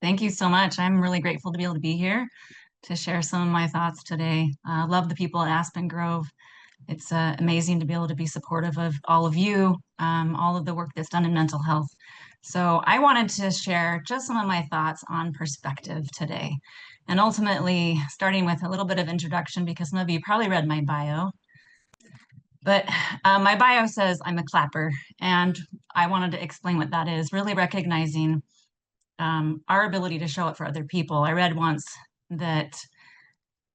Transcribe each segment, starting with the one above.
Thank you so much. I'm really grateful to be able to be here to share some of my thoughts today. Love the people at Aspen Grove. It's amazing to be able to be supportive of all of you, all of the work that's done in mental health. So I wanted to share just some of my thoughts on perspective today. And ultimately, starting with a little bit of introduction, because some of you probably read my bio. But my bio says I'm a clapper, and I wanted to explain what that is, really recognizing our ability to show up for other people. I read once that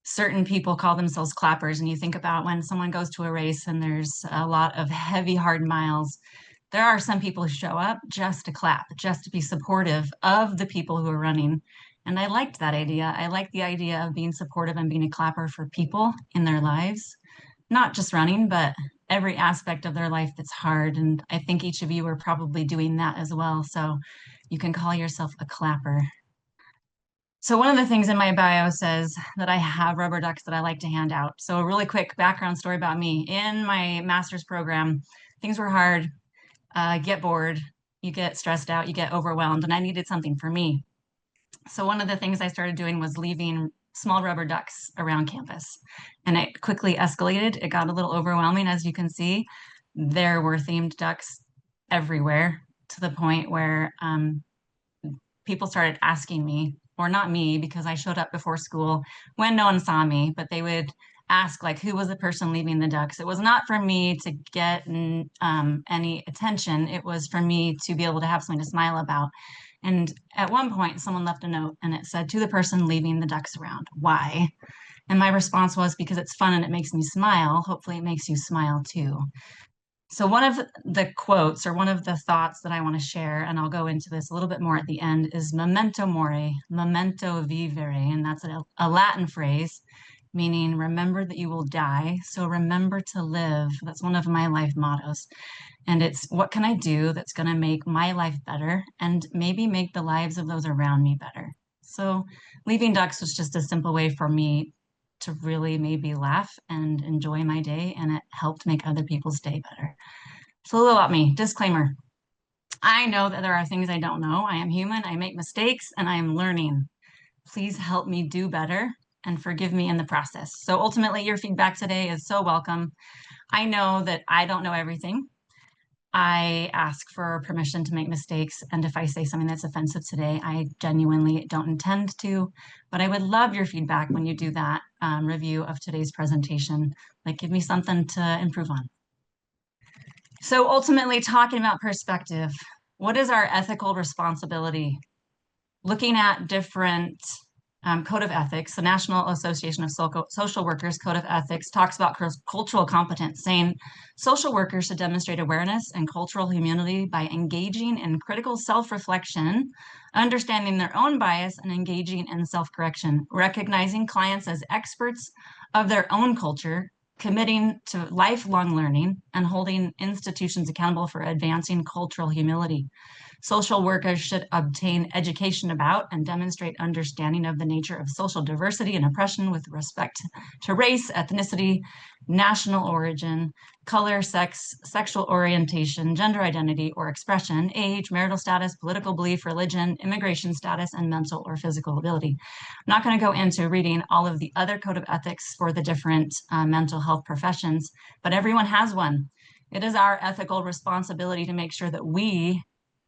certain people call themselves clappers, and you think about when someone goes to a race and there's a lot of heavy, hard miles. There are some people who show up just to clap, just to be supportive of the people who are running. And I liked that idea. I liked the idea of being supportive and being a clapper for people in their lives, not just running, but every aspect of their life that's hard. And I think each of you are probably doing that as well. So you can call yourself a clapper. So one of the things in my bio says that I have rubber ducks that I like to hand out. So a really quick background story about me. In my master's program, things were hard, get bored, you get stressed out, you get overwhelmed, and I needed something for me. So one of the things I started doing was leaving small rubber ducks around campus. And it quickly escalated. It got a little overwhelming, as you can see. There were themed ducks everywhere to the point where people started asking me, or not me, because I showed up before school when no one saw me, but they would ask, like, who was the person leaving the ducks? It was not for me to get any attention. It was for me to be able to have something to smile about. And at one point, someone left a note and it said, to the person leaving the ducks around, why? And my response was, because it's fun and it makes me smile. Hopefully, it makes you smile too. So one of the quotes or one of the thoughts that I want to share, and I'll go into this a little bit more at the end, is memento mori, memento vivere, and that's a Latin phrase meaning remember that you will die. So remember to live. That's one of my life mottos. And it's what can I do that's going to make my life better and maybe make the lives of those around me better. So leaving ducks was just a simple way for me to really maybe laugh and enjoy my day, and it helped make other people's day better. So a little about me. Disclaimer. I know that there are things I don't know. I am human. I make mistakes and I am learning. Please help me do better and forgive me in the process. So ultimately, your feedback today is so welcome. I know that I don't know everything. I ask for permission to make mistakes. And if I say something that's offensive today, I genuinely don't intend to. But I would love your feedback when you do that review of today's presentation. Like, give me something to improve on. So ultimately, talking about perspective, what is our ethical responsibility? Looking at different code of ethics, the National Association of Social Workers Code of Ethics talks about cultural competence, saying social workers should demonstrate awareness and cultural humility by engaging in critical self-reflection, understanding their own bias, and engaging in self-correction, recognizing clients as experts of their own culture, committing to lifelong learning, and holding institutions accountable for advancing cultural humility. Social workers should obtain education about and demonstrate understanding of the nature of social diversity and oppression with respect to race, ethnicity, national origin, color, sex, sexual orientation, gender identity or expression, age, marital status, political belief, religion, immigration status, and mental or physical ability. I'm not going to go into reading all of the other code of ethics for the different mental health professions, but everyone has one. It is our ethical responsibility to make sure that we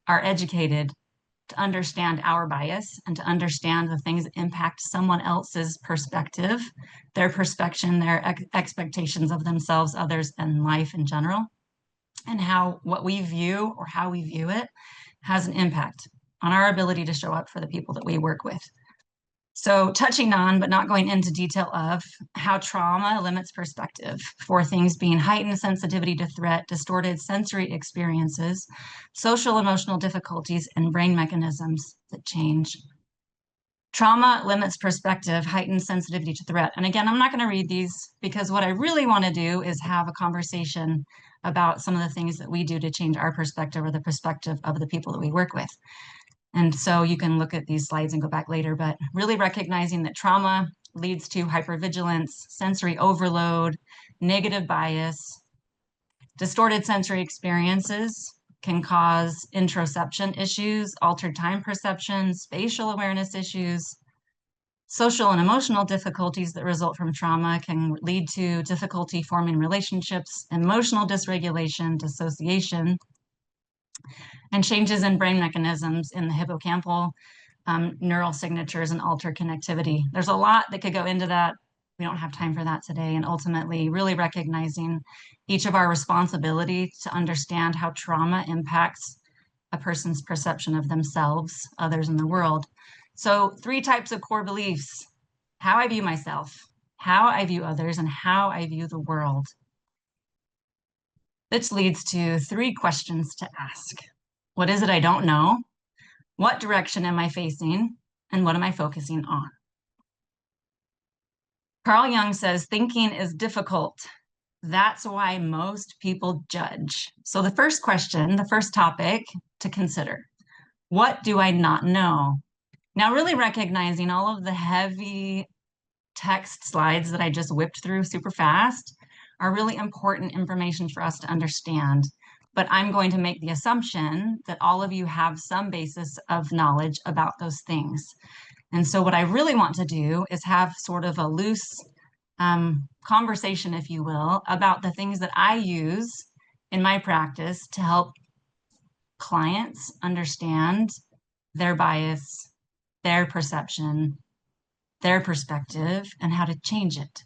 are educated to understand our bias and to understand the things that impact someone else's perspective, their perception, their expectations of themselves, others, and life in general, and how what we view or how we view it has an impact on our ability to show up for the people that we work with. So touching on, but not going into detail of, how trauma limits perspective for things being heightened sensitivity to threat, distorted sensory experiences, social emotional difficulties, and brain mechanisms that change. Trauma limits perspective, heightened sensitivity to threat. And again, I'm not going to read these because what I really want to do is have a conversation about some of the things that we do to change our perspective or the perspective of the people that we work with. And so you can look at these slides and go back later, but really recognizing that trauma leads to hypervigilance, sensory overload, negative bias, distorted sensory experiences can cause interoception issues, altered time perception, spatial awareness issues. Social and emotional difficulties that result from trauma can lead to difficulty forming relationships, emotional dysregulation, dissociation, and changes in brain mechanisms in the hippocampal neural signatures and altered connectivity. There's a lot that could go into that. We don't have time for that today. And ultimately, really recognizing each of our responsibility to understand how trauma impacts a person's perception of themselves, others, in the world. So 3 types of core beliefs: how I view myself, how I view others, and how I view the world. This leads to 3 questions to ask. What is it I don't know? What direction am I facing? And what am I focusing on? Carl Jung says, thinking is difficult. That's why most people judge. So the first question, the first topic to consider: what do I not know? Now, really recognizing all of the heavy text slides that I just whipped through super fast are really important information for us to understand. But I'm going to make the assumption that all of you have some basis of knowledge about those things. And so what I really want to do is have sort of a loose conversation, if you will, about the things that I use in my practice to help clients understand their bias, their perception, their perspective, and how to change it.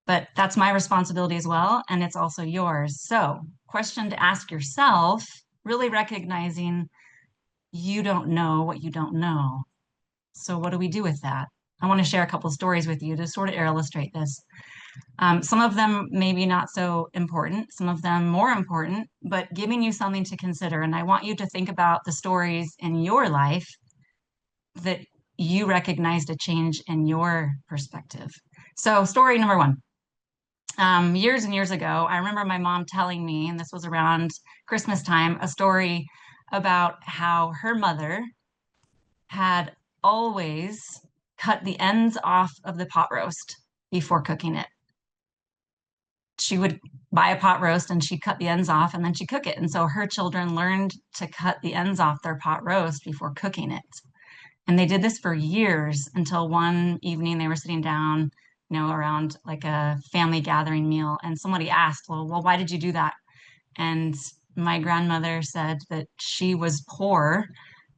But that's my responsibility as well, and it's also yours. So, question to ask yourself, really recognizing you don't know what you don't know. So what do we do with that? I want to share a couple stories with you to sort of illustrate this. Some of them maybe not so important, some of them more important, but giving you something to consider. And I want you to think about the stories in your life that you recognized a change in your perspective. So story number 1. Years and years ago, I remember my mom telling me, and this was around Christmas time, a story about how her mother had always cut the ends off of the pot roast before cooking it. She would buy a pot roast and she'd cut the ends off and then she'd cook it. And so her children learned to cut the ends off their pot roast before cooking it. And they did this for years until one evening they were sitting down, around like a family gathering meal. And somebody asked, well, why did you do that? And my grandmother said that she was poor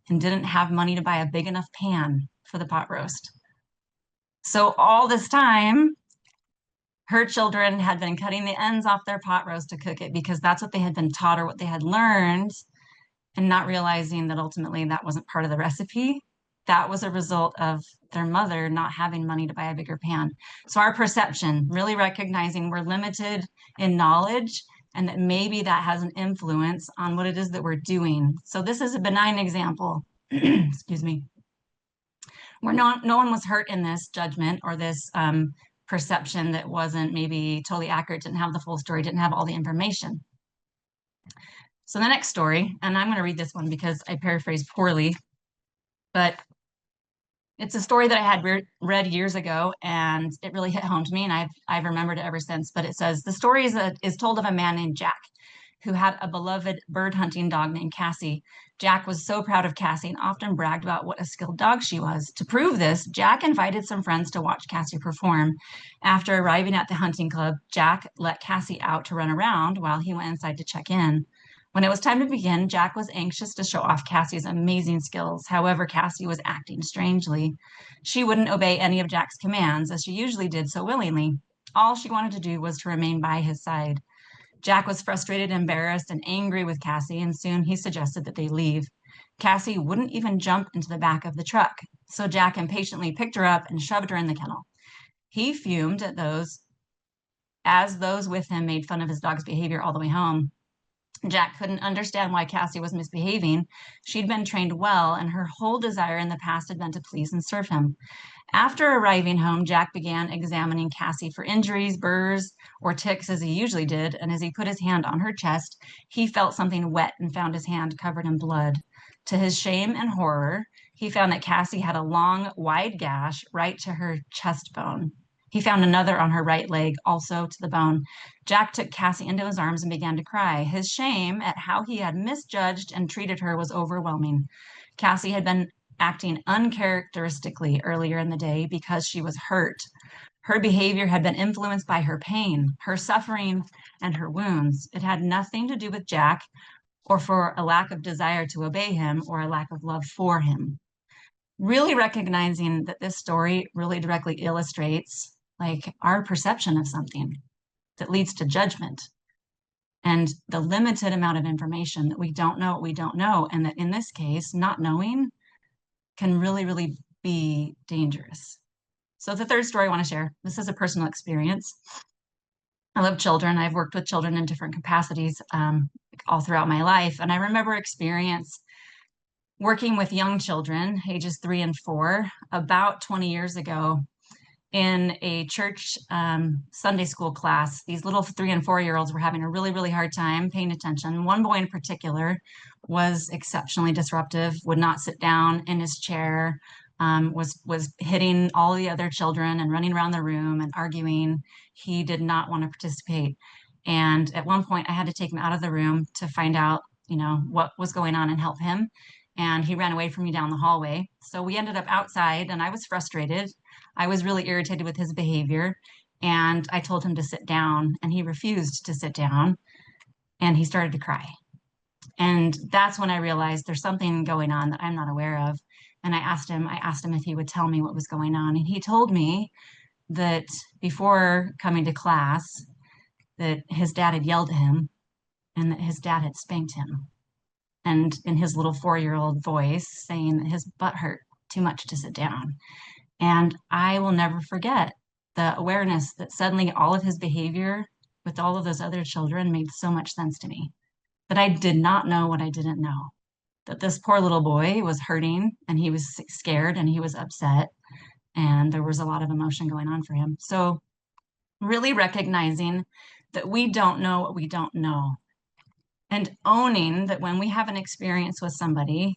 and didn't have money to buy a big enough pan for the pot roast. So all this time, her children had been cutting the ends off their pot roast to cook it because that's what they had been taught or what they had learned, and not realizing that ultimately that wasn't part of the recipe. That was a result of their mother not having money to buy a bigger pan. So our perception, really recognizing we're limited in knowledge and that maybe that has an influence on what it is that we're doing. So this is a benign example, excuse me, where no one was hurt in this judgment or this perception that wasn't maybe totally accurate, didn't have the full story, didn't have all the information. So the next story, and I'm going to read this one because I paraphrased poorly, but it's a story that I had read years ago, and it really hit home to me, and I've remembered it ever since. But it says, the story is told of a man named Jack, who had a beloved bird hunting dog named Cassie. Jack was so proud of Cassie and often bragged about what a skilled dog she was. To prove this, Jack invited some friends to watch Cassie perform. After arriving at the hunting club, Jack let Cassie out to run around while he went inside to check in. When it was time to begin, Jack was anxious to show off Cassie's amazing skills. However, Cassie was acting strangely. She wouldn't obey any of Jack's commands, as she usually did so willingly. All she wanted to do was to remain by his side. Jack was frustrated, embarrassed, and angry with Cassie, and soon he suggested that they leave. Cassie wouldn't even jump into the back of the truck, so Jack impatiently picked her up and shoved her in the kennel. He fumed at those with him made fun of his dog's behavior all the way home. Jack couldn't understand why Cassie was misbehaving. She'd been trained well, and her whole desire in the past had been to please and serve him. After arriving home, Jack began examining Cassie for injuries, burrs, or ticks as he usually did, and as he put his hand on her chest, he felt something wet and found his hand covered in blood. To his shame and horror, he found that Cassie had a long, wide gash right to her chest bone. He found another on her right leg, also to the bone. Jack took Cassie into his arms and began to cry. His shame at how he had misjudged and treated her was overwhelming. Cassie had been acting uncharacteristically earlier in the day because she was hurt. Her behavior had been influenced by her pain, her suffering, and her wounds. It had nothing to do with Jack or for a lack of desire to obey him or a lack of love for him. Really recognizing that this story really directly illustrates like our perception of something that leads to judgment and the limited amount of information that we don't know what we don't know, and that in this case, not knowing can really, really be dangerous. So the third story I want to share, this is a personal experience. I love children. I've worked with children in different capacities all throughout my life. And I remember experience working with young children, ages 3 and 4, about 20 years ago in a church Sunday school class. These little 3 and 4-year-olds were having a really, really hard time paying attention. One boy in particular was exceptionally disruptive, would not sit down in his chair, was hitting all the other children and running around the room and arguing. He did not want to participate. And at one point, I had to take him out of the room to find out, what was going on and help him. And he ran away from me down the hallway. So we ended up outside, and I was frustrated. I was really irritated with his behavior. And I told him to sit down, and he refused to sit down, and he started to cry. And that's when I realized there's something going on that I'm not aware of. And I asked him if he would tell me what was going on. And he told me that before coming to class, that his dad had yelled at him and that his dad had spanked him. And in his little 4-year-old voice, saying that his butt hurt too much to sit down. And I will never forget the awareness that suddenly all of his behavior with all of those other children made so much sense to me, that I did not know what I didn't know, that this poor little boy was hurting and he was scared and he was upset and there was a lot of emotion going on for him. So really recognizing that we don't know what we don't know, and owning that when we have an experience with somebody,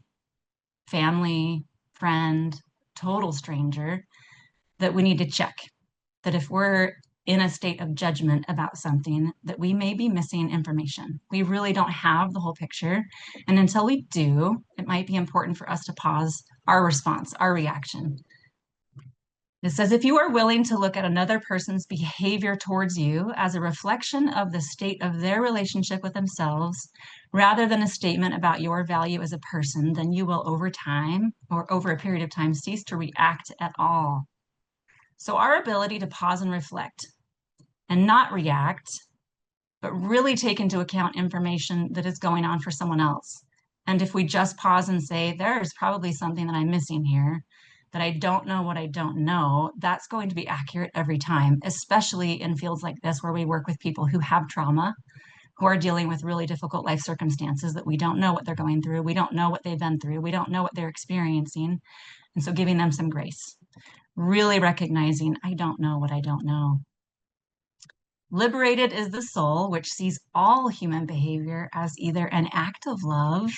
family, friend, total stranger, that we need to check, that if we're in a state of judgment about something, that we may be missing information. We really don't have the whole picture. And until we do, it might be important for us to pause our response, our reaction. It says, if you are willing to look at another person's behavior towards you as a reflection of the state of their relationship with themselves, rather than a statement about your value as a person, then you will over time or over a period of time cease to react at all. So our ability to pause and reflect and not react, but really take into account information that is going on for someone else. And if we just pause and say, there's probably something that I'm missing here, that I don't know what I don't know, that's going to be accurate every time, especially in fields like this where we work with people who have trauma, who are dealing with really difficult life circumstances that we don't know what they're going through. We don't know what they've been through. We don't know what they're experiencing. And so giving them some grace, really recognizing, I don't know what I don't know. Liberated is the soul which sees all human behavior as either an act of love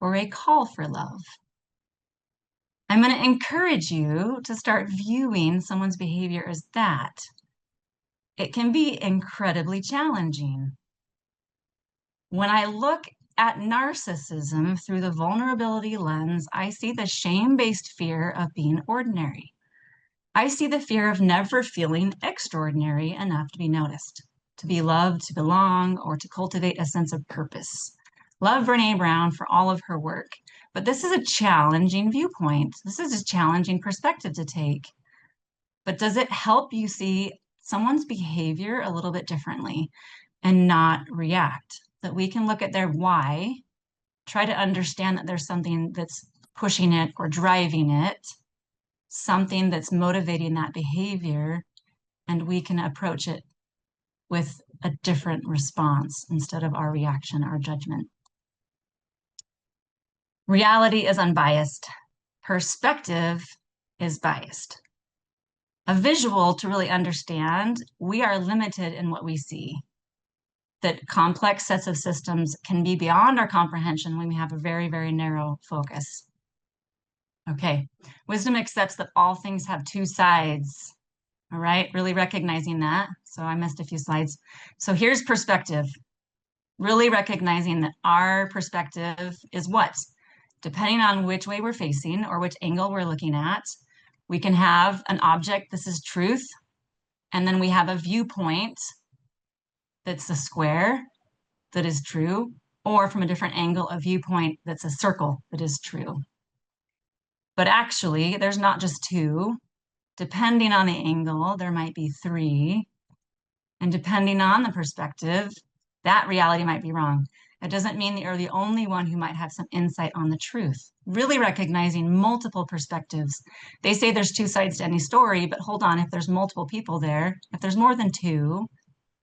or a call for love. I'm going to encourage you to start viewing someone's behavior as that. It can be incredibly challenging. When I look at narcissism through the vulnerability lens, I see the shame-based fear of being ordinary. I see the fear of never feeling extraordinary enough to be noticed, to be loved, to belong, or to cultivate a sense of purpose. Love Brené Brown for all of her work, but this is a challenging viewpoint. This is a challenging perspective to take. But does it help you see someone's behavior a little bit differently and not react? That we can look at their why, try to understand that there's something that's pushing it or driving it, something that's motivating that behavior, and we can approach it with a different response instead of our reaction, our judgment. Reality is unbiased. Perspective is biased. A visual to really understand, we are limited in what we see. That complex sets of systems can be beyond our comprehension when we have a very, very narrow focus. Okay, wisdom accepts that all things have two sides. All right, really recognizing that. So I missed a few slides. So here's perspective. Really recognizing that our perspective is what? Depending on which way we're facing or which angle we're looking at, we can have an object, this is truth, and then we have a viewpoint that's a square that is true, or from a different angle, a viewpoint that's a circle that is true. But actually, there's not just two. Depending on the angle, there might be three. And depending on the perspective, that reality might be wrong. It doesn't mean that you're the only one who might have some insight on the truth. Really recognizing multiple perspectives. They say there's two sides to any story, but hold on, if there's multiple people there, if there's more than two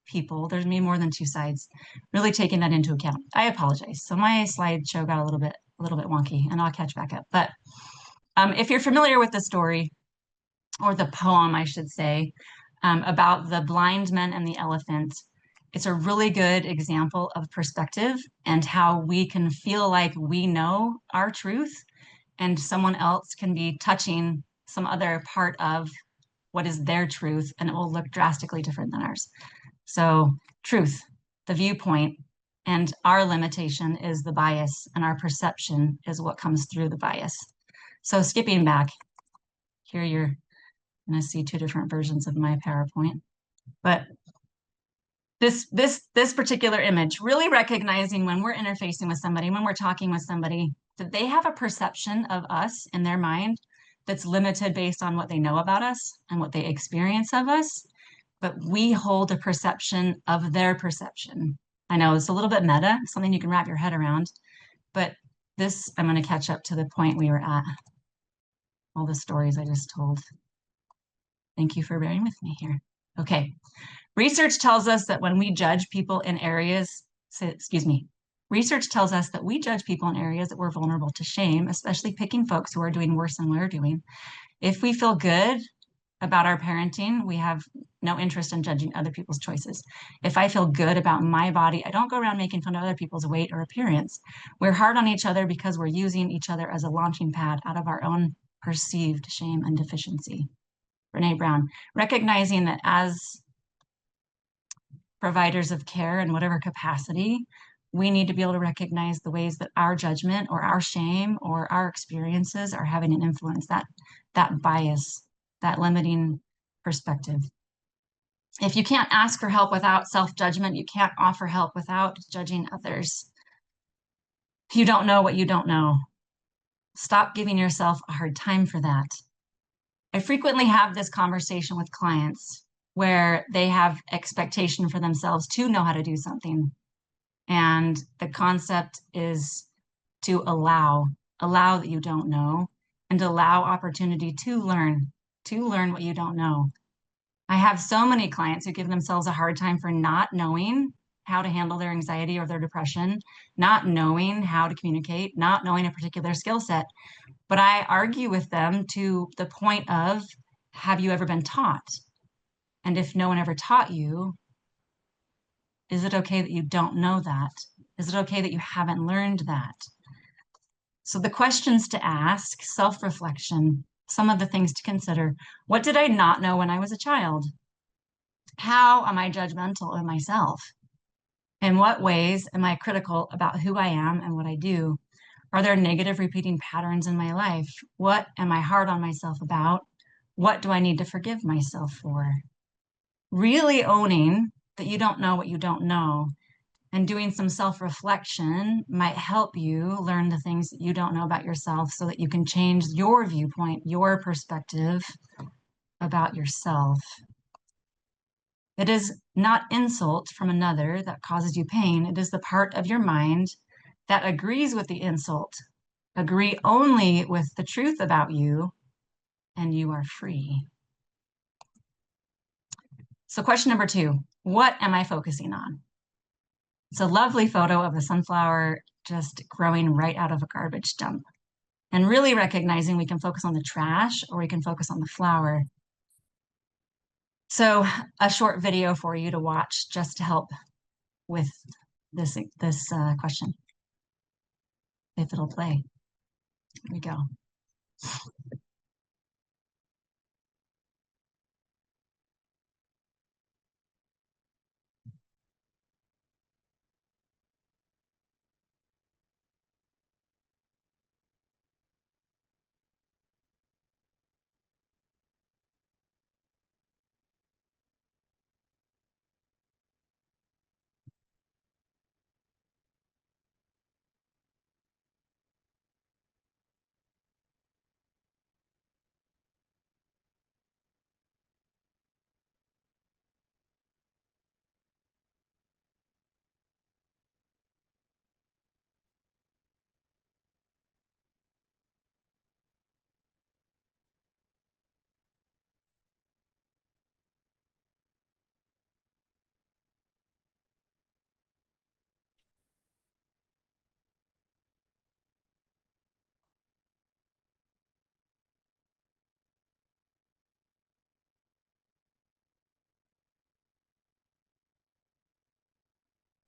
people, there's me more than two sides. Really taking that into account. I apologize. So my slideshow got a little bit wonky, and I'll catch back up. But if you're familiar with the story, or the poem, I should say, about the blind men and the elephant, it's a really good example of perspective and how we can feel like we know our truth and someone else can be touching some other part of what is their truth, and it will look drastically different than ours. So truth, the viewpoint, and our limitation is the bias, and our perception is what comes through the bias. So skipping back, here you're going to see two different versions of my PowerPoint. But this particular image, really recognizing when we're interfacing with somebody, when we're talking with somebody, that they have a perception of us in their mind that's limited based on what they know about us and what they experience of us, but we hold a perception of their perception. I know it's a little bit meta, something you can wrap your head around, but this, I'm going to catch up to the point we were at, all the stories I just told. Thank you for bearing with me here. Okay. Research tells us that when we judge people in areas, research tells us that we judge people in areas that we're vulnerable to shame, especially picking folks who are doing worse than we're doing. If we feel good about our parenting, we have no interest in judging other people's choices. If I feel good about my body, I don't go around making fun of other people's weight or appearance. We're hard on each other because we're using each other as a launching pad out of our own perceived shame and deficiency. Brene Brown, recognizing that as providers of care in whatever capacity, we need to be able to recognize the ways that our judgment or our shame or our experiences are having an influence, that bias, that limiting perspective. If you can't ask for help without self-judgment, you can't offer help without judging others. You don't know what you don't know. Stop giving yourself a hard time for that. I frequently have this conversation with clients where they have expectation for themselves to know how to do something. And the concept is to allow that you don't know, and allow opportunity to learn what you don't know. I have so many clients who give themselves a hard time for not knowing how to handle their anxiety or their depression, not knowing how to communicate, not knowing a particular skill set. But I argue with them to the point of, have you ever been taught? And if no one ever taught you, is it okay that you don't know that? Is it okay that you haven't learned that? So the questions to ask, self-reflection, some of the things to consider. What did I not know when I was a child? How am I judgmental of myself? In what ways am I critical about who I am and what I do? Are there negative repeating patterns in my life? What am I hard on myself about? What do I need to forgive myself for? Really owning that you don't know what you don't know, and doing some self-reflection might help you learn the things that you don't know about yourself so that you can change your viewpoint, your perspective about yourself. It is not insult from another that causes you pain. It is the part of your mind that agrees with the insult. Agree only with the truth about you, and you are free. So question number 2, what am I focusing on? It's a lovely photo of a sunflower just growing right out of a garbage dump. And really recognizing we can focus on the trash or we can focus on the flower. So a short video for you to watch just to help with this question, if it'll play. Here we go.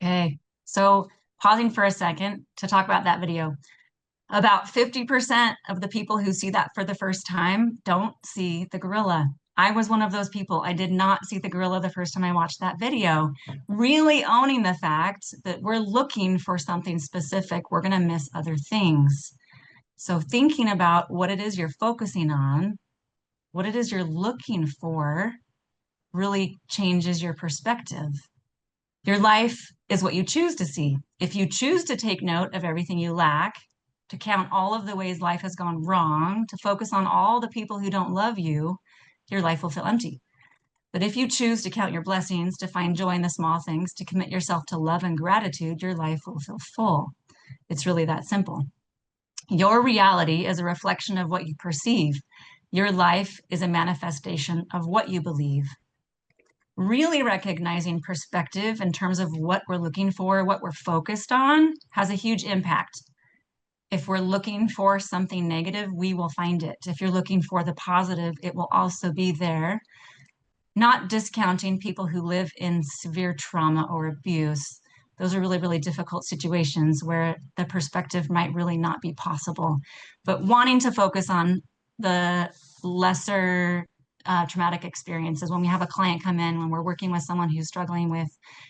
Okay, so pausing for a second to talk about that video. About 50% of the people who see that for the first time don't see the gorilla. I was one of those people. I did not see the gorilla the first time I watched that video. Really owning the fact that we're looking for something specific, we're going to miss other things. So thinking about what it is you're focusing on, what it is you're looking for, really changes your perspective. Your life is what you choose to see. If you choose to take note of everything you lack, to count all of the ways life has gone wrong, to focus on all the people who don't love you, your life will feel empty. But if you choose to count your blessings, to find joy in the small things, to commit yourself to love and gratitude, your life will feel full. It's really that simple. Your reality is a reflection of what you perceive. Your life is a manifestation of what you believe. Really recognizing perspective in terms of what we're looking for, what we're focused on, has a huge impact. If we're looking for something negative, we will find it. If you're looking for the positive, it will also be there. Not discounting people who live in severe trauma or abuse. Those are really, really difficult situations where the perspective might really not be possible. But wanting to focus on the lesser traumatic experiences, when we have a client come in, when we're working with someone who's struggling with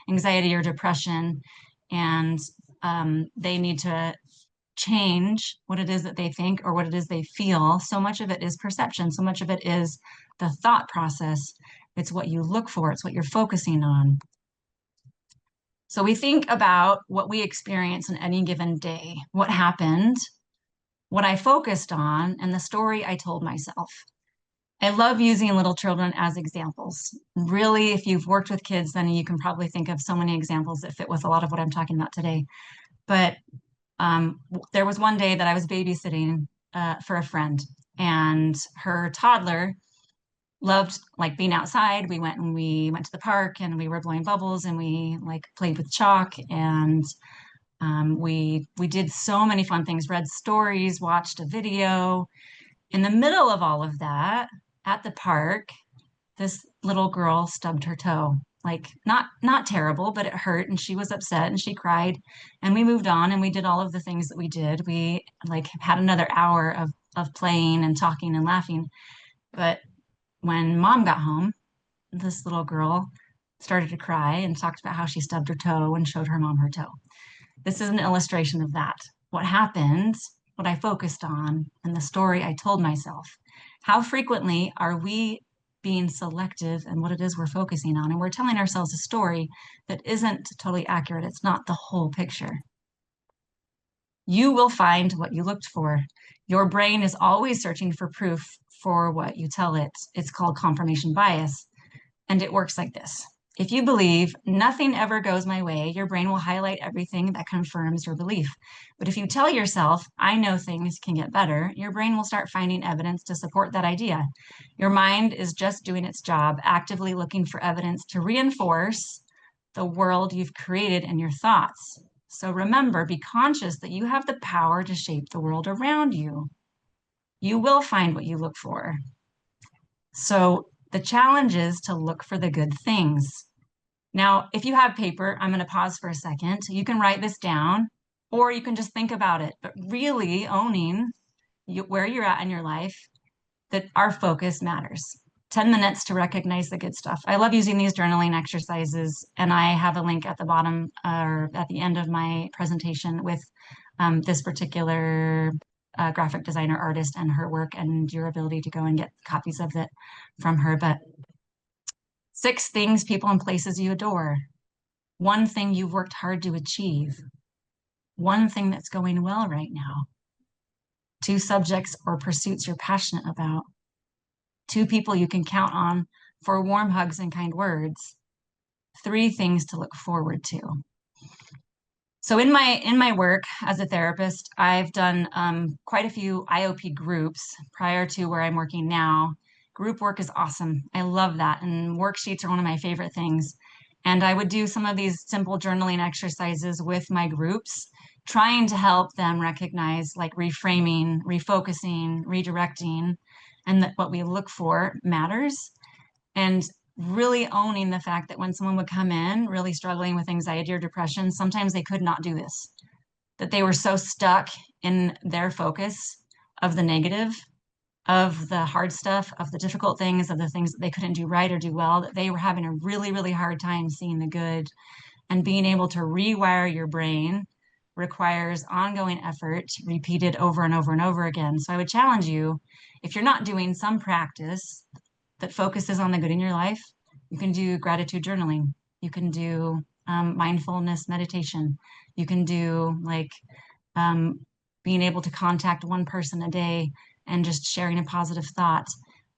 anxiety or depression, and they need to change what it is that they think or what it is they feel, so much of it is perception. So much of it is the thought process. It's what you look for. It's what you're focusing on. So we think about what we experience in any given day, what happened, what I focused on, and the story I told myself. I love using little children as examples. Really, if you've worked with kids, then you can probably think of so many examples that fit with a lot of what I'm talking about today. But there was one day that I was babysitting for a friend, and her toddler loved like being outside. We went to the park and we were blowing bubbles and we like played with chalk and we did so many fun things, read stories, watched a video. In the middle of all of that, at the park, this little girl stubbed her toe. Like not terrible, but it hurt and she was upset and she cried and we moved on and we did all of the things that we did. We like had another hour of playing and talking and laughing. But when mom got home, this little girl started to cry and talked about how she stubbed her toe and showed her mom her toe. This is an illustration of that. What happened, what I focused on, and the story I told myself. How frequently are we being selective in what it is we're focusing on? And we're telling ourselves a story that isn't totally accurate. It's not the whole picture. You will find what you looked for. Your brain is always searching for proof for what you tell it. It's called confirmation bias. And it works like this. If you believe nothing ever goes my way, your brain will highlight everything that confirms your belief. But if you tell yourself, I know things can get better, your brain will start finding evidence to support that idea. Your mind is just doing its job, actively looking for evidence to reinforce the world you've created in your thoughts. So remember, be conscious that you have the power to shape the world around you. You will find what you look for. So the challenge is to look for the good things. Now, if you have paper, I'm going to pause for a second. You can write this down or you can just think about it, but really owning where you're at in your life, that our focus matters. 10 minutes to recognize the good stuff. I love using these journaling exercises, and I have a link at the bottom or at the end of my presentation with this particular graphic designer artist and her work, and your ability to go and get copies of it from her. But 6 things, people, and places you adore. 1 thing you've worked hard to achieve. 1 thing that's going well right now. 2 subjects or pursuits you're passionate about. 2 people you can count on for warm hugs and kind words. 3 things to look forward to. So in my work as a therapist, I've done quite a few IOP groups prior to where I'm working now. Group work is awesome. I love that. And worksheets are one of my favorite things. And I would do some of these simple journaling exercises with my groups, trying to help them recognize like reframing, refocusing, redirecting, and that what we look for matters. And really owning the fact that when someone would come in really struggling with anxiety or depression, sometimes they could not do this, that they were so stuck in their focus of the negative, of the hard stuff, of the difficult things, of the things that they couldn't do right or do well, that they were having a really, really hard time seeing the good. And being able to rewire your brain requires ongoing effort, repeated over and over and over again. So I would challenge you, if you're not doing some practice that focuses on the good in your life, you can do gratitude journaling. You can do mindfulness meditation. You can do like um, being able to contact one person a day and just sharing a positive thought,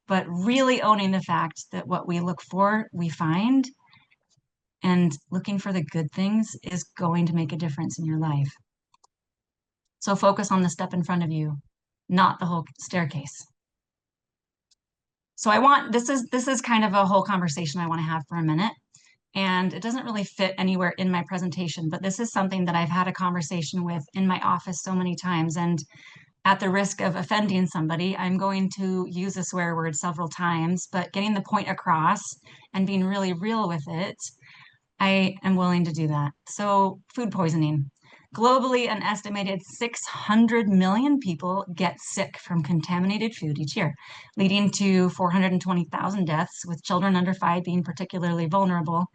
but really owning the fact that what we look for, we find, and looking for the good things is going to make a difference in your life. So focus on the step in front of you, not the whole staircase. So this is kind of a whole conversation I want to have for a minute. And it doesn't really fit anywhere in my presentation, but this is something that I've had a conversation with in my office so many times. And at the risk of offending somebody, I'm going to use a swear word several times, but getting the point across and being really real with it, I am willing to do that. So food poisoning. Globally, an estimated 600 million people get sick from contaminated food each year, leading to 420,000 deaths, with children under 5 being particularly vulnerable.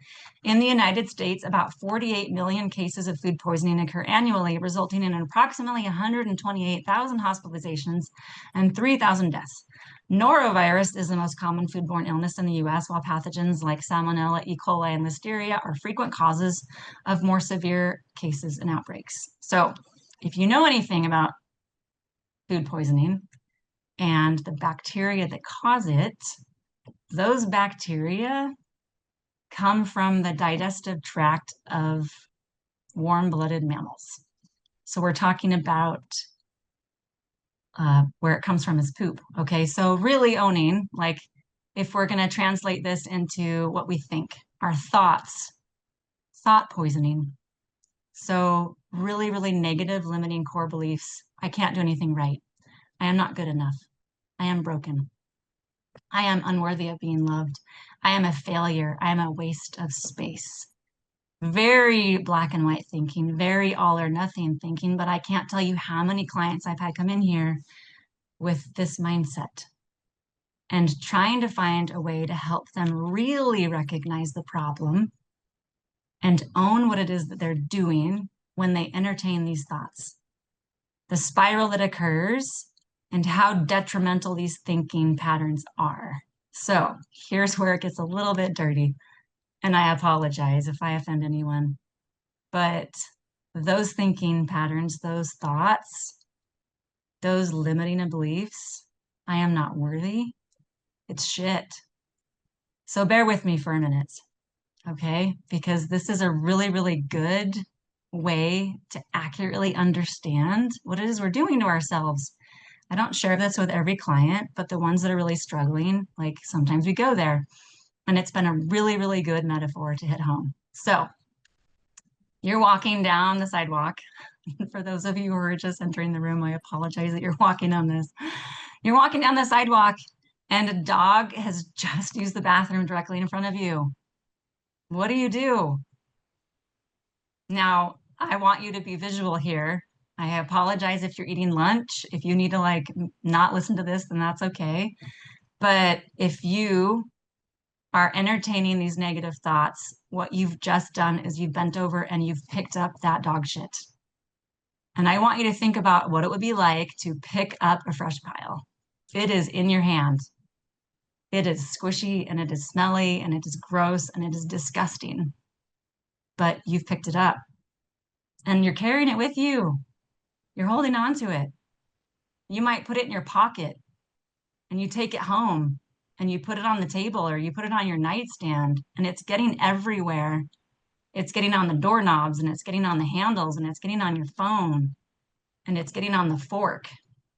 In the United States, about 48 million cases of food poisoning occur annually, resulting in approximately 128,000 hospitalizations and 3,000 deaths. Norovirus is the most common foodborne illness in the US, while pathogens like Salmonella, E. coli, and Listeria are frequent causes of more severe cases and outbreaks. So if you know anything about food poisoning and the bacteria that cause it, those bacteria come from the digestive tract of warm-blooded mammals. So we're talking about where it comes from is poop. Okay, so really owning, like, if we're going to translate this into what we think, our thoughts, thought poisoning. So really, really negative, limiting core beliefs. I can't do anything right. I am not good enough. I am broken. I am unworthy of being loved. I am a failure. I am a waste of space. Very black and white thinking, very all or nothing thinking, but I can't tell you how many clients I've had come in here with this mindset and trying to find a way to help them really recognize the problem and own what it is that they're doing when they entertain these thoughts, the spiral that occurs, and how detrimental these thinking patterns are. So here's where it gets a little bit dirty, and I apologize if I offend anyone, but those thinking patterns, those thoughts, those limiting beliefs, I am not worthy, it's shit. So bear with me for a minute, okay? Because this is a really, really good way to accurately understand what it is we're doing to ourselves. I don't share this with every client, but the ones that are really struggling, like sometimes we go there. And it's been a really, really good metaphor to hit home. So you're walking down the sidewalk. For those of you who are just entering the room, I apologize that you're walking on this. You're walking down the sidewalk and a dog has just used the bathroom directly in front of you. What do you do? Now, I want you to be visual here. I apologize if you're eating lunch. If you need to like not listen to this, then that's okay. But if you are entertaining these negative thoughts, what you've just done is you've bent over and you've picked up that dog shit. And I want you to think about what it would be like to pick up a fresh pile. It is in your hand. It is squishy and it is smelly and it is gross and it is disgusting. But you've picked it up and you're carrying it with you. You're holding on to it. You might put it in your pocket and you take it home and you put it on the table or you put it on your nightstand and it's getting everywhere. It's getting on the doorknobs and it's getting on the handles and it's getting on your phone and it's getting on the fork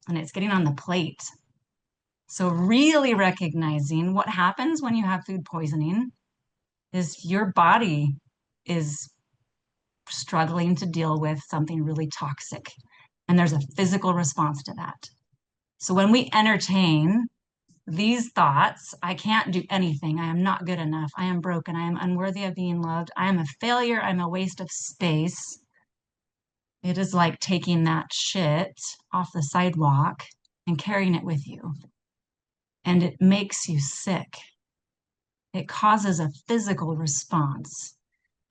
and it's getting on the plate. So really recognizing what happens when you have food poisoning is your body is struggling to deal with something really toxic. And there's a physical response to that. So when we entertain these thoughts, I can't do anything. I am not good enough. I am broken. I am unworthy of being loved. I am a failure. I'm a waste of space. It is like taking that shit off the sidewalk and carrying it with you. And it makes you sick. It causes a physical response.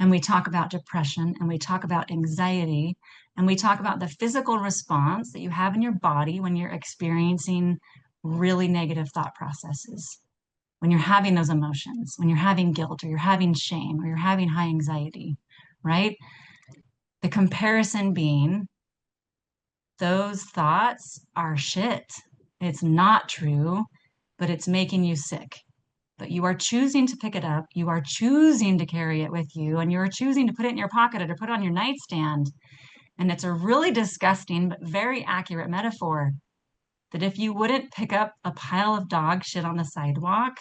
And we talk about depression and we talk about anxiety and we talk about the physical response that you have in your body when you're experiencing really negative thought processes, when you're having those emotions, when you're having guilt or you're having shame or you're having high anxiety, right? The comparison being those thoughts are shit. It's not true, but it's making you sick. But you are choosing to pick it up. You are choosing to carry it with you, and you are choosing to put it in your pocket or to put it on your nightstand. And it's a really disgusting but very accurate metaphor that if you wouldn't pick up a pile of dog shit on the sidewalk,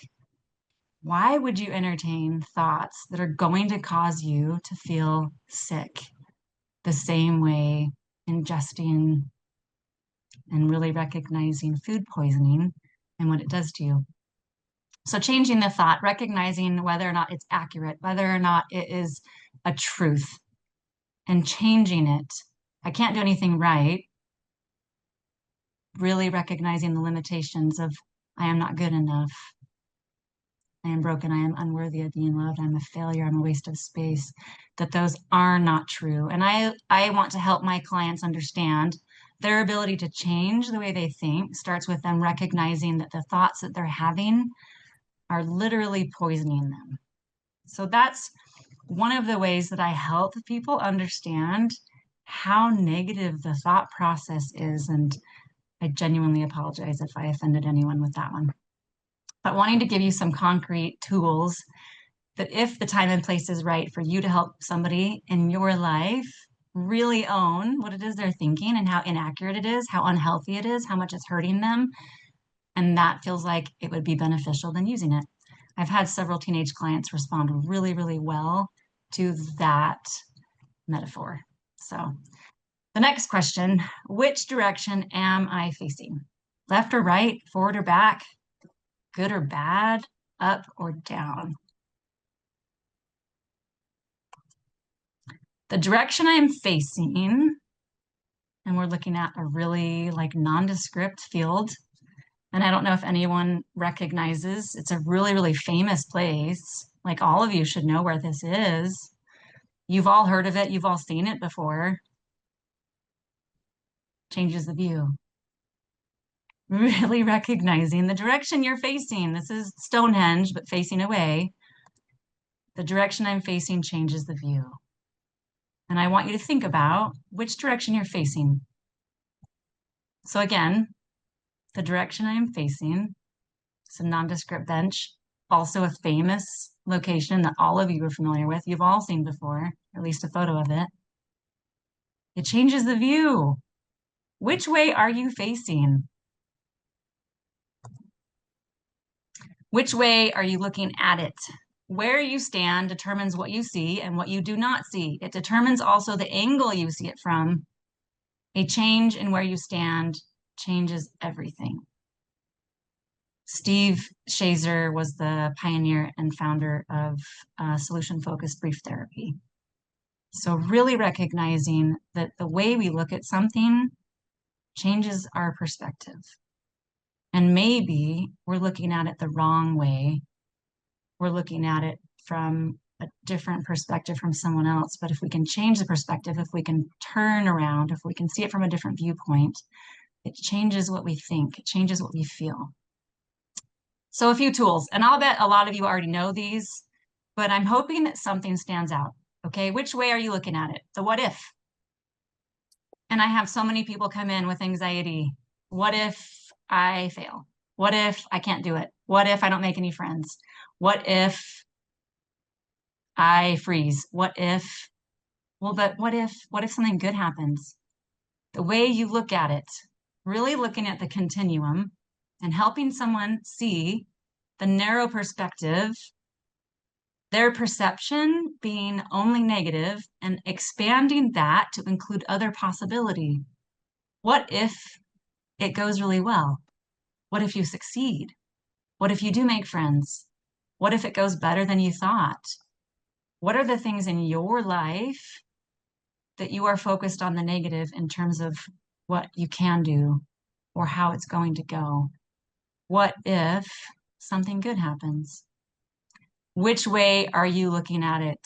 why would you entertain thoughts that are going to cause you to feel sick the same way ingesting and really recognizing food poisoning and what it does to you? So changing the thought, recognizing whether or not it's accurate, whether or not it is a truth, and changing it. I can't do anything right. Really recognizing the limitations of I am not good enough. I am broken. I am unworthy of being loved. I'm a failure. I'm a waste of space. That those are not true. And I want to help my clients understand their ability to change the way they think starts with them recognizing that the thoughts that they're having are literally poisoning them. So that's one of the ways that I help people understand how negative the thought process is. And I genuinely apologize if I offended anyone with that one. But wanting to give you some concrete tools that if the time and place is right for you to help somebody in your life really own what it is they're thinking and how inaccurate it is, how unhealthy it is, how much it's hurting them, and that feels like it would be beneficial, then using it. I've had several teenage clients respond really, really well to that metaphor. So the next question, which direction am I facing? Left or right, forward or back, good or bad, up or down? The direction I am facing, and we're looking at a really like nondescript field. And I don't know if anyone recognizes, it's a really, really famous place. Like all of you should know where this is. You've all heard of it. You've all seen it before. Changes the view. Really recognizing the direction you're facing. This is Stonehenge, but facing away. The direction I'm facing changes the view. And I want you to think about which direction you're facing. So again, the direction I am facing is a nondescript bench, also a famous location that all of you are familiar with. You've all seen before, or at least a photo of it. It changes the view. Which way are you facing? Which way are you looking at it? Where you stand determines what you see and what you do not see. It determines also the angle you see it from. A change in where you stand changes everything. Steve Shazer was the pioneer and founder of solution-focused brief therapy. So really recognizing that the way we look at something changes our perspective. And maybe we're looking at it the wrong way. We're looking at it from a different perspective from someone else. But if we can change the perspective, if we can turn around, if we can see it from a different viewpoint, it changes what we think, it changes what we feel. So a few tools, and I'll bet a lot of you already know these, but I'm hoping that something stands out. Okay, which way are you looking at it? The what if? And I have so many people come in with anxiety. What if I fail? What if I can't do it? What if I don't make any friends? What if I freeze? What if, well, but what if something good happens? The way you look at it, really looking at the continuum and helping someone see the narrow perspective, their perception being only negative and expanding that to include other possibility. What if it goes really well? What if you succeed? What if you do make friends? What if it goes better than you thought? What are the things in your life that you are focused on the negative in terms of what you can do or how it's going to go? What if something good happens? Which way are you looking at it?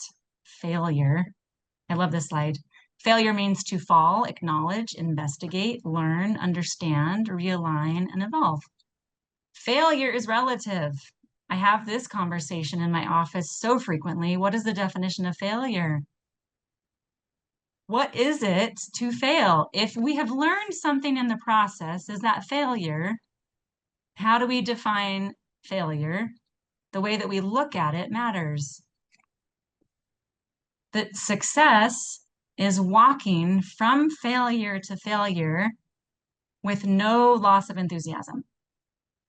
Failure. I love this slide. Failure means to fall, acknowledge, investigate, learn, understand, realign, and evolve. Failure is relative. I have this conversation in my office so frequently. What is the definition of failure? What is it to fail? If we have learned something in the process, is that failure? How do we define failure? The way that we look at it matters. That success is walking from failure to failure with no loss of enthusiasm.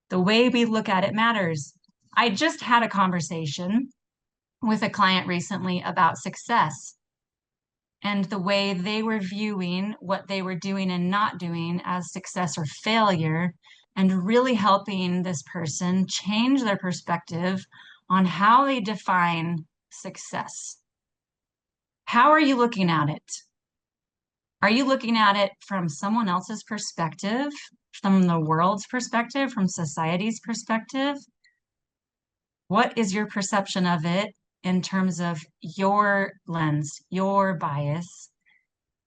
The way we look at it matters. I just had a conversation with a client recently about success and the way they were viewing what they were doing and not doing as success or failure, and really helping this person change their perspective on how they define success. How are you looking at it? Are you looking at it from someone else's perspective, from the world's perspective, from society's perspective? What is your perception of it in terms of your lens, your bias?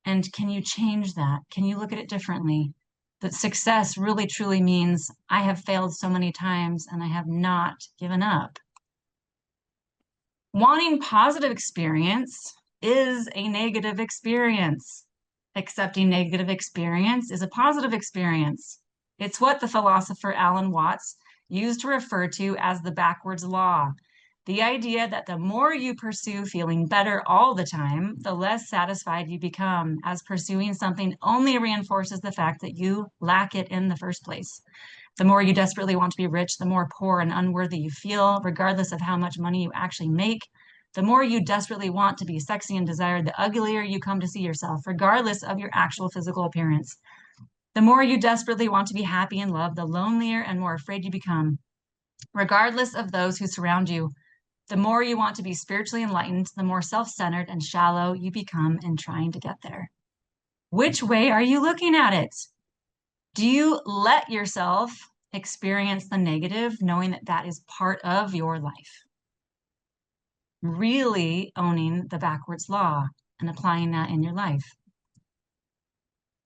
And can you change that? Can you look at it differently? That success really truly means I have failed so many times and I have not given up. Wanting positive experience is a negative experience. Accepting negative experience is a positive experience. It's what the philosopher Alan Watts used to refer to as the backwards law. The idea that the more you pursue feeling better all the time, the less satisfied you become, as pursuing something only reinforces the fact that you lack it in the first place. The more you desperately want to be rich, the more poor and unworthy you feel, regardless of how much money you actually make. The more you desperately want to be sexy and desired, the uglier you come to see yourself, regardless of your actual physical appearance. The more you desperately want to be happy and loved, the lonelier and more afraid you become, regardless of those who surround you. The more you want to be spiritually enlightened, the more self-centered and shallow you become in trying to get there. Which way are you looking at it? Do you let yourself experience the negative, knowing that that is part of your life? Really owning the backwards law and applying that in your life.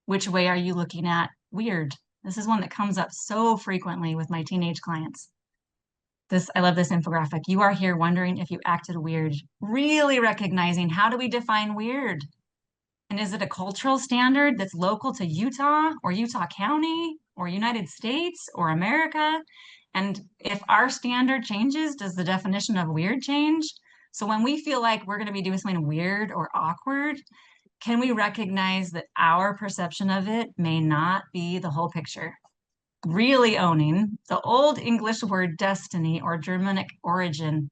Which way are you looking at weird? This is one that comes up so frequently with my teenage clients. I love this infographic. You are here wondering if you acted weird. Really recognizing, how do we define weird? And is it a cultural standard that's local to Utah or Utah County or United States or America? And if our standard changes, does the definition of weird change? So when we feel like we're going to be doing something weird or awkward, can we recognize that our perception of it may not be the whole picture? Really owning the old English word destiny or Germanic origin.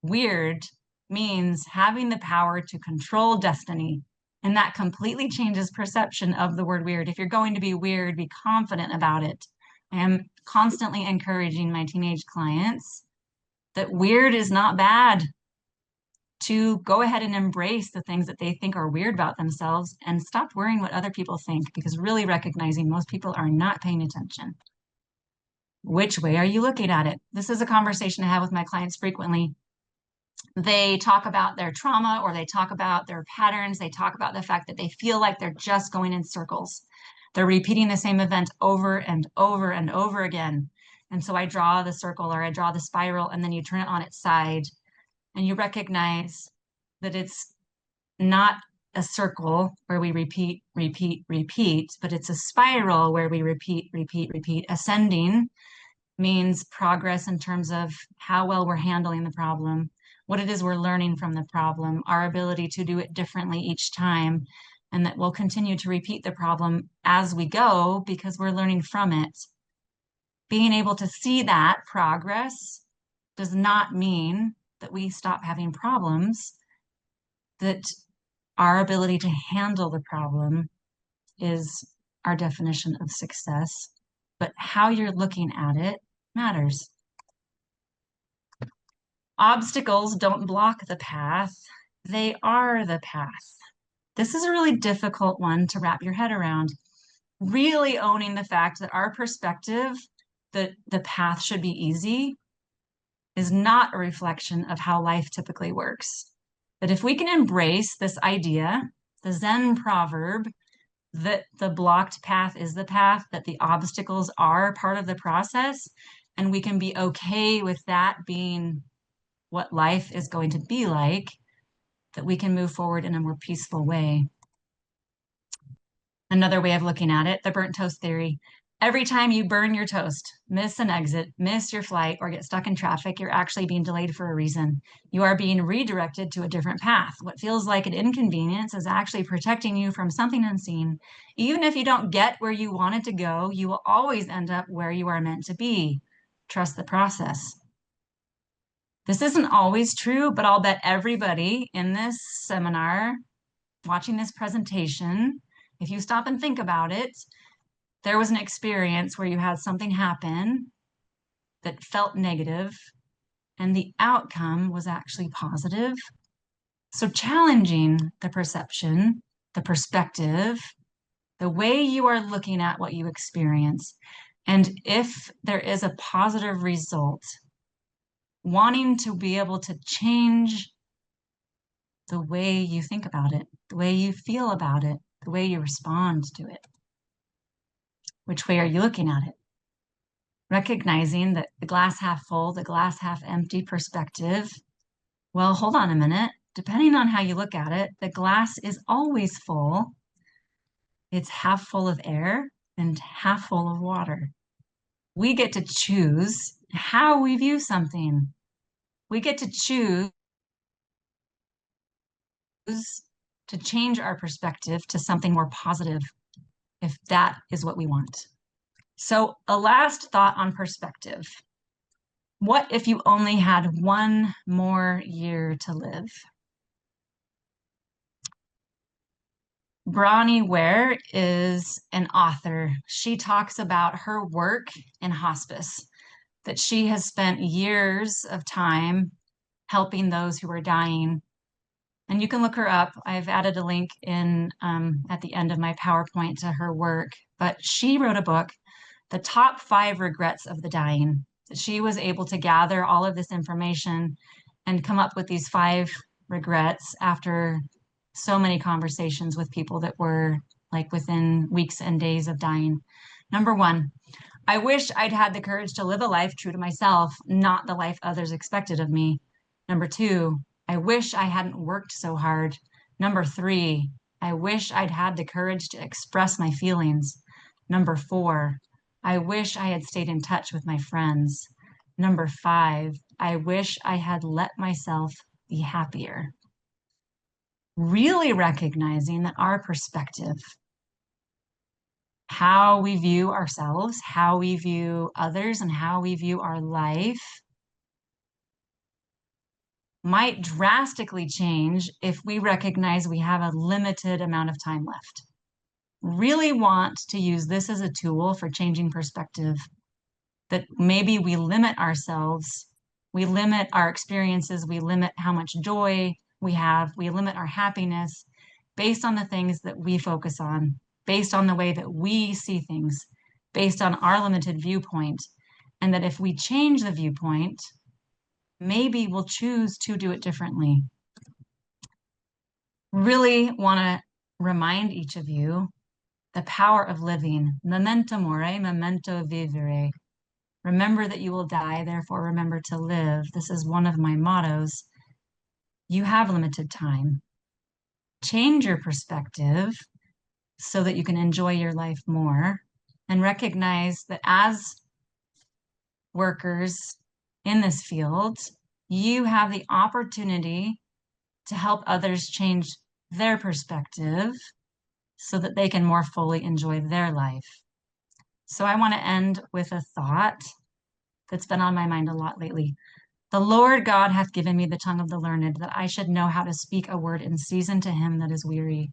Weird means having the power to control destiny. And that completely changes perception of the word weird. If you're going to be weird, be confident about it. I am constantly encouraging my teenage clients that weird is not bad, to go ahead and embrace the things that they think are weird about themselves and stop worrying what other people think, because really recognizing most people are not paying attention. Which way are you looking at it? This is a conversation I have with my clients frequently. They talk about their trauma, or they talk about their patterns. They talk about the fact that they feel like they're just going in circles. They're repeating the same event over and over and over again. And so I draw the circle, or I draw the spiral, and then you turn it on its side and you recognize that it's not a circle where we repeat, repeat, repeat, but it's a spiral where we repeat, repeat, repeat. Ascending means progress in terms of how well we're handling the problem, what it is we're learning from the problem, our ability to do it differently each time, and that we'll continue to repeat the problem as we go because we're learning from it. Being able to see that progress does not mean that we stop having problems, that our ability to handle the problem is our definition of success, but how you're looking at it matters. Obstacles don't block the path, they are the path. This is a really difficult one to wrap your head around. Really owning the fact that our perspective, that the path should be easy, is not a reflection of how life typically works. That if we can embrace this idea, the Zen proverb, that the blocked path is the path, that the obstacles are part of the process, and we can be okay with that being what life is going to be like, that we can move forward in a more peaceful way. Another way of looking at it, the burnt toast theory. Every time you burn your toast, miss an exit, miss your flight, or get stuck in traffic, you're actually being delayed for a reason. You are being redirected to a different path. What feels like an inconvenience is actually protecting you from something unseen. Even if you don't get where you wanted to go, you will always end up where you are meant to be. Trust the process. This isn't always true, but I'll bet everybody in this seminar, watching this presentation, if you stop and think about it, there was an experience where you had something happen that felt negative and the outcome was actually positive. So challenging the perception, the perspective, the way you are looking at what you experience. And if there is a positive result, wanting to be able to change the way you think about it, the way you feel about it, the way you respond to it. Which way are you looking at it? Recognizing that the glass half full, the glass half empty perspective. Well, hold on a minute. Depending on how you look at it, the glass is always full. It's half full of air and half full of water. We get to choose how we view something. We get to choose to change our perspective to something more positive, if that is what we want. So a last thought on perspective. What if you only had one more year to live? Bronnie Ware is an author. She talks about her work in hospice, that she has spent years of time helping those who are dying. And you can look her up. I've added a link in at the end of my PowerPoint to her work. But she wrote a book, The Top 5 Regrets of the Dying. She was able to gather all of this information and come up with these 5 regrets after so many conversations with people that were like within weeks and days of dying. Number 1, I wish I'd had the courage to live a life true to myself, not the life others expected of me. Number 2, I wish I hadn't worked so hard. Number 3, I wish I'd had the courage to express my feelings. Number 4, I wish I had stayed in touch with my friends. Number 5, I wish I had let myself be happier. Really recognizing that our perspective, how we view ourselves, how we view others, and how we view our life might drastically change if we recognize we have a limited amount of time left. Really want to use this as a tool for changing perspective, that maybe we limit ourselves, we limit our experiences, we limit how much joy we have, we limit our happiness based on the things that we focus on, based on the way that we see things, based on our limited viewpoint. And that if we change the viewpoint, maybe we'll choose to do it differently. Really want to remind each of you the power of living. Memento mori, memento vivere. Remember that you will die, therefore remember to live. This is one of my mottos. You have limited time. Change your perspective so that you can enjoy your life more, and recognize that as workers in this field, you have the opportunity to help others change their perspective so that they can more fully enjoy their life. So I want to end with a thought that's been on my mind a lot lately. The Lord God hath given me the tongue of the learned, that I should know how to speak a word in season to him that is weary.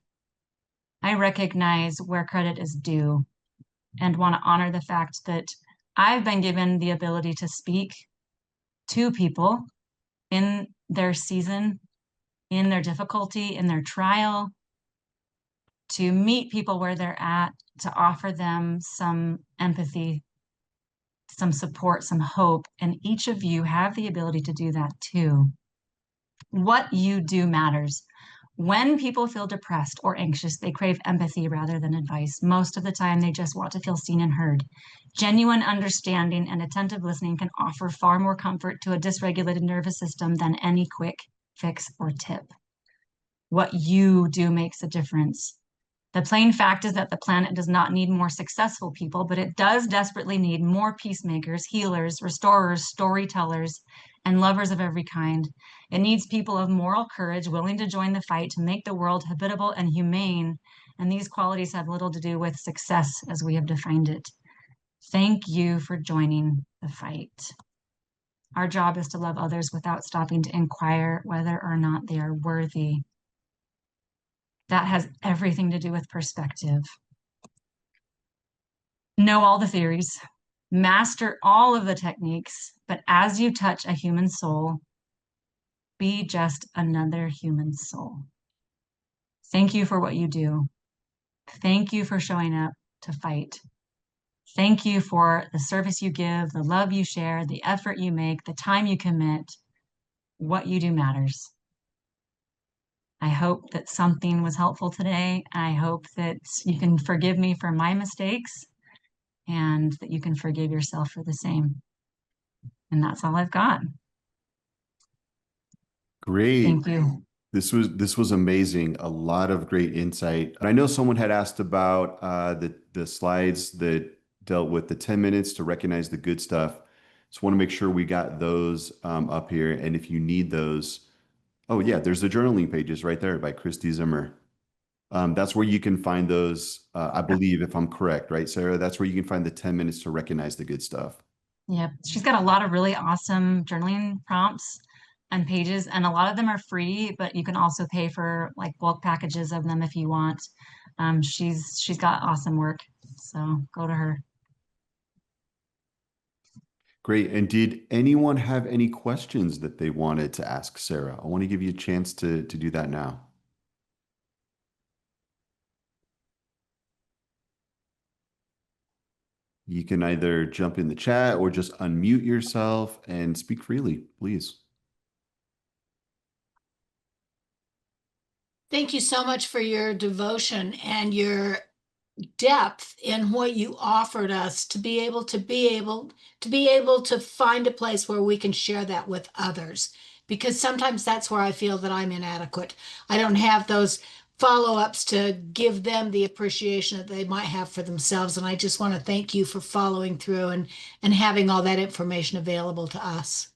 I recognize where credit is due and want to honor the fact that I've been given the ability to speak to people in their season, in their difficulty, in their trial, to meet people where they're at, to offer them some empathy, some support, some hope. And each of you have the ability to do that too. What you do matters. When people feel depressed or anxious, they crave empathy rather than advice. Most of the time, they just want to feel seen and heard. Genuine understanding and attentive listening can offer far more comfort to a dysregulated nervous system than any quick fix or tip. What you do makes a difference. The plain fact is that the planet does not need more successful people, but it does desperately need more peacemakers, healers, restorers, storytellers, and lovers of every kind. It needs people of moral courage willing to join the fight to make the world habitable and humane. And these qualities have little to do with success as we have defined it. Thank you for joining the fight. Our job is to love others without stopping to inquire whether or not they are worthy. That has everything to do with perspective. Know all the theories, master all of the techniques, but as you touch a human soul, be just another human soul. Thank you for what you do. Thank you for showing up to fight. Thank you for the service you give, the love you share, the effort you make, the time you commit. What you do matters. I hope that something was helpful today. I hope that you can forgive me for my mistakes and that you can forgive yourself for the same. And that's all I've got. Great. Thank you. This was amazing. A lot of great insight. I know someone had asked about the slides that dealt with the 10 minutes to recognize the good stuff. Just want to make sure we got those up here. And if you need those, oh yeah, there's the journaling pages right there by Christy Zimmer. That's where you can find those, I believe, if I'm correct, right, Sarah? That's where you can find the 10 minutes to recognize the good stuff. Yep. She's got a lot of really awesome journaling prompts and pages, and a lot of them are free, but you can also pay for like bulk packages of them if you want. She's got awesome work, so go to her. Great. And did anyone have any questions that they wanted to ask Sarah? I want to give you a chance to do that now. You can either jump in the chat or just unmute yourself and speak freely, please. Thank you so much for your devotion and your depth in what you offered us to be able to find a place where we can share that with others, because sometimes that's where I feel that I'm inadequate. I don't have those follow-ups to give them the appreciation that they might have for themselves, and I just want to thank you for following through and having all that information available to us.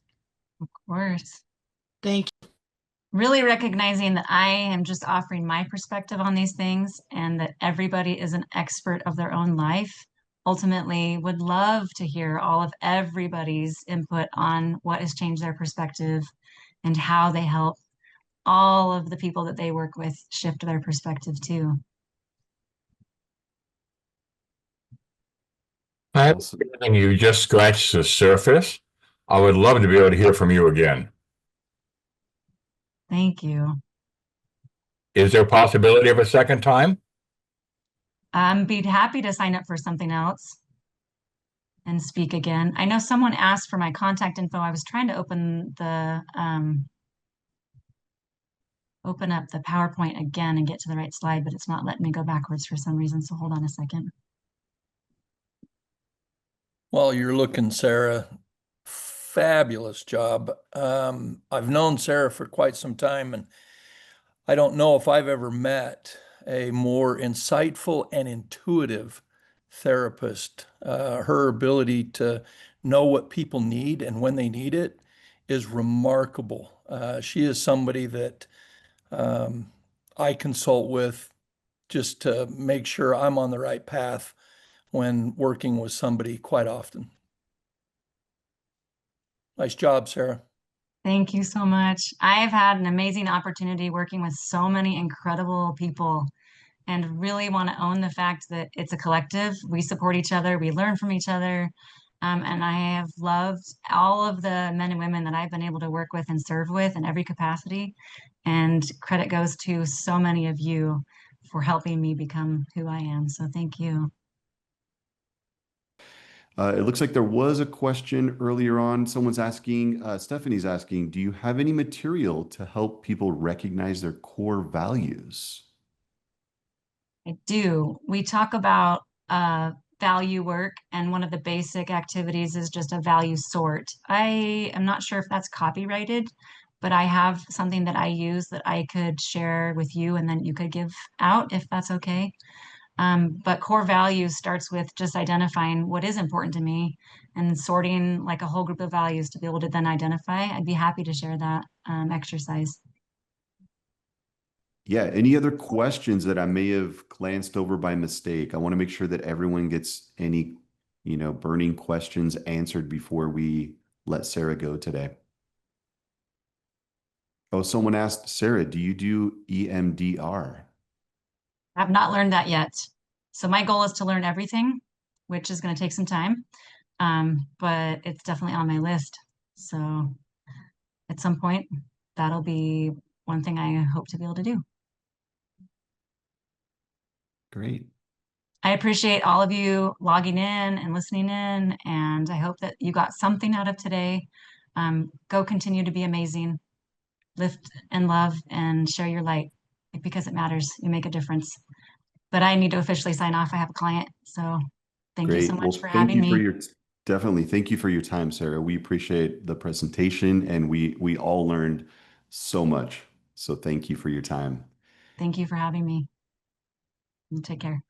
Of course. Thank you. Really recognizing that I am just offering my perspective on these things and that everybody is an expert of their own life. Ultimately, would love to hear all of everybody's input on what has changed their perspective and how they help all of the people that they work with shift their perspective too. Awesome. And you just scratched the surface. I would love to be able to hear from you again. Thank you. Is there a possibility of a second time? Be happy to sign up for something else and speak again. I know someone asked for my contact info. I was trying to open up the PowerPoint again and get to the right slide, but it's not letting me go backwards for some reason. So hold on a second. While you're looking, Sarah, fabulous job. I've known Sarah for quite some time, and I don't know if I've ever met a more insightful and intuitive therapist. Her ability to know what people need and when they need it is remarkable. She is somebody that I consult with just to make sure I'm on the right path when working with somebody quite often. Nice job, Sarah. Thank you so much. I've had an amazing opportunity working with so many incredible people and really want to own the fact that it's a collective. We support each other, we learn from each other. And I have loved all of the men and women that I've been able to work with and serve with in every capacity. And credit goes to so many of you for helping me become who I am. So thank you. It looks like there was a question earlier on. Someone's asking, Stephanie's asking, do you have any material to help people recognize their core values? I do. We talk about value work, and one of the basic activities is just a value sort. I am not sure if that's copyrighted, but I have something that I use that I could share with you and then you could give out if that's okay. But core values starts with just identifying what is important to me and sorting like a whole group of values to be able to then identify. I'd be happy to share that exercise. Yeah, any other questions that I may have glanced over by mistake? I want to make sure that everyone gets any, burning questions answered before we let Sarah go today. Oh, someone asked, Sarah, do you do EMDR? I've not learned that yet. So my goal is to learn everything, which is going to take some time. But it's definitely on my list. So at some point, that'll be one thing I hope to be able to do. Great. I appreciate all of you logging in and listening in, and I hope that you got something out of today. Go continue to be amazing, lift and love, and share your light because it matters. You make a difference. But I need to officially sign off. I have a client. So thank you so Great. Well, much for thank having you for me. definitely thank you for your time, Sarah. We appreciate the presentation and we all learned so much. So thank you for your time. Thank you for having me. Take care.